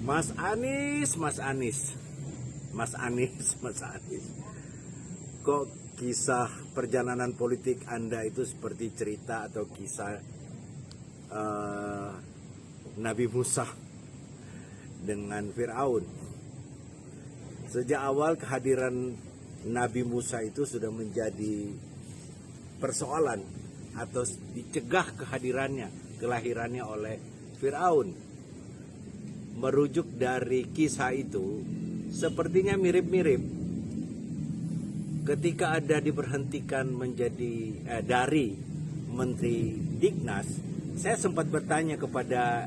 Mas Anies, Mas Anies, Mas Anies, Mas Anies. Kok kisah perjalanan politik Anda itu seperti cerita atau kisah Nabi Musa dengan Fir'aun? Sejak awal kehadiran Nabi Musa itu sudah menjadi persoalan atau dicegah kelahirannya oleh Fir'aun. Merujuk dari kisah itu sepertinya mirip-mirip ketika ada diberhentikan menjadi dari Menteri Dignas. Saya sempat bertanya kepada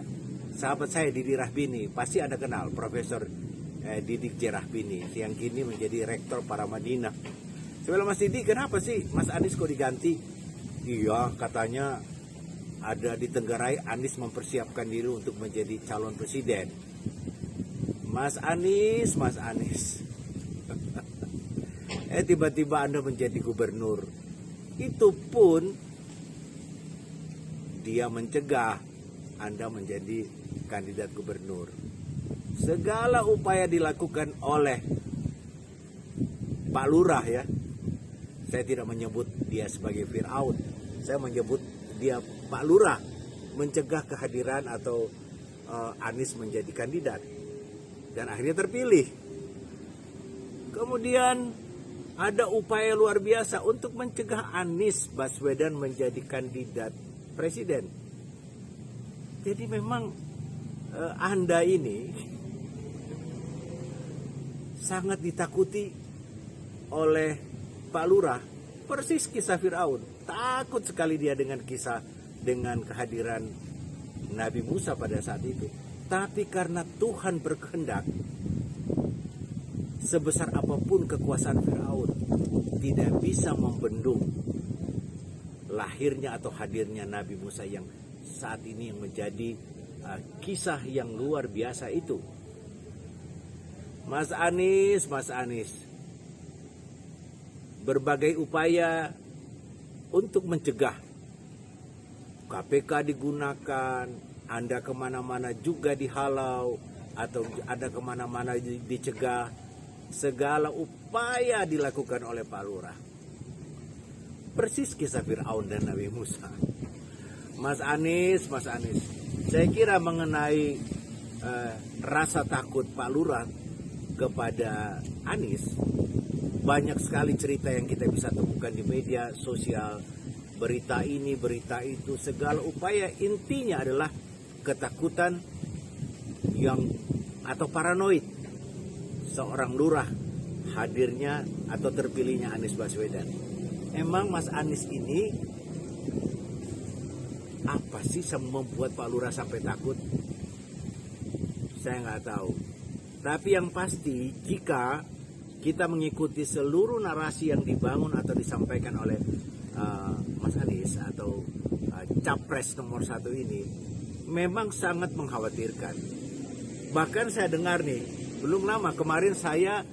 sahabat saya Didi Rahbini, pasti Anda kenal Profesor Didik J. Rahbini yang kini menjadi Rektor Paramadina. Saya bilang, Mas Didi, kenapa sih Mas Anies kok diganti? Iya, katanya ada di Tenggarai Anies mempersiapkan diri untuk menjadi calon presiden. Mas Anies, Mas Anies. Tiba-tiba Anda menjadi gubernur. Itu pun dia mencegah Anda menjadi kandidat gubernur. Segala upaya dilakukan oleh Pak Lurah ya. Saya tidak menyebut dia sebagai Fir'aun. Saya menyebut dia Pak Lurah mencegah kehadiran atau Anies menjadi kandidat. Dan akhirnya terpilih. Kemudian ada upaya luar biasa untuk mencegah Anies Baswedan menjadi kandidat presiden. Jadi memang Anda ini sangat ditakuti oleh Pak Lurah. Persis kisah Fir'aun. Takut sekali dia dengan kehadiran Nabi Musa pada saat itu. Tapi karena Tuhan berkehendak, sebesar apapun kekuasaan Fir'aun tidak bisa membendung lahirnya atau hadirnya Nabi Musa yang saat ini yang menjadi kisah yang luar biasa itu. Mas Anies, Mas Anies, berbagai upaya untuk mencegah KPK digunakan, Anda kemana-mana juga dihalau, atau Anda kemana-mana dicegah. Segala upaya dilakukan oleh Pak Lurah. Persis kisah Fir'aun dan Nabi Musa. Mas Anies, saya kira mengenai rasa takut Pak Lurah kepada Anies, banyak sekali cerita yang kita bisa temukan di media sosial. Berita ini, berita itu, segala upaya intinya adalah ketakutan atau paranoid seorang lurah hadirnya atau terpilihnya Anies Baswedan. Emang Mas Anies ini apa sih membuat Pak Lurah sampai takut? Saya nggak tahu. Tapi yang pasti jika kita mengikuti seluruh narasi yang dibangun atau disampaikan oleh Mas Anies atau capres nomor 1 ini, memang sangat mengkhawatirkan. Bahkan saya dengar nih, belum lama kemarin saya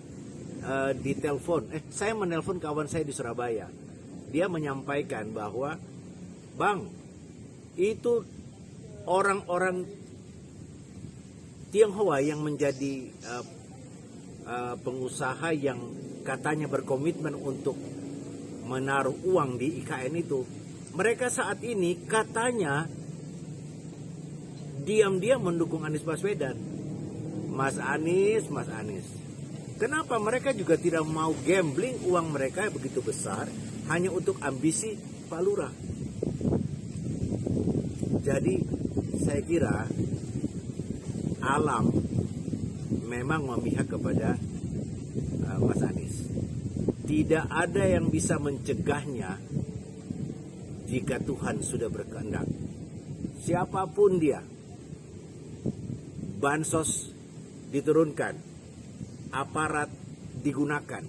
saya menelpon kawan saya di Surabaya. Dia menyampaikan bahwa, Bang, itu orang-orang Tionghoa yang menjadi pengusaha yang katanya berkomitmen untuk menaruh uang di IKN itu, mereka saat ini katanya diam-diam mendukung Anies Baswedan. Mas Anies, kenapa mereka juga tidak mau gambling uang mereka begitu besar hanya untuk ambisi Pak Lurah? Jadi saya kira alam memang memihak kepada Mas Anies. Tidak ada yang bisa mencegahnya jika Tuhan sudah berkehendak. Siapapun dia, bansos diturunkan, aparat digunakan,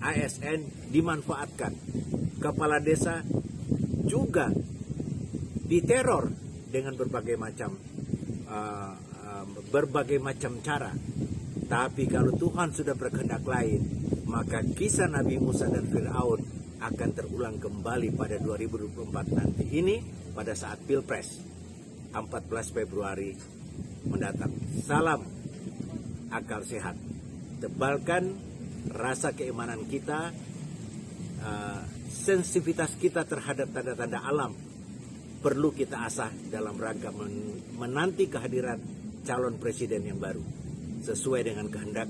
ASN dimanfaatkan, kepala desa juga diteror dengan berbagai macam cara. Tapi kalau Tuhan sudah berkehendak lain, maka kisah Nabi Musa dan Fir'aun akan terulang kembali pada 2024 nanti ini pada saat Pilpres 14 Februari mendatang. Salam akal sehat. Tebalkan rasa keimanan kita, sensitivitas kita terhadap tanda-tanda alam perlu kita asah dalam rangka menanti kehadiran calon presiden yang baru sesuai dengan kehendak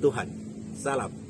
Tuhan. Salam.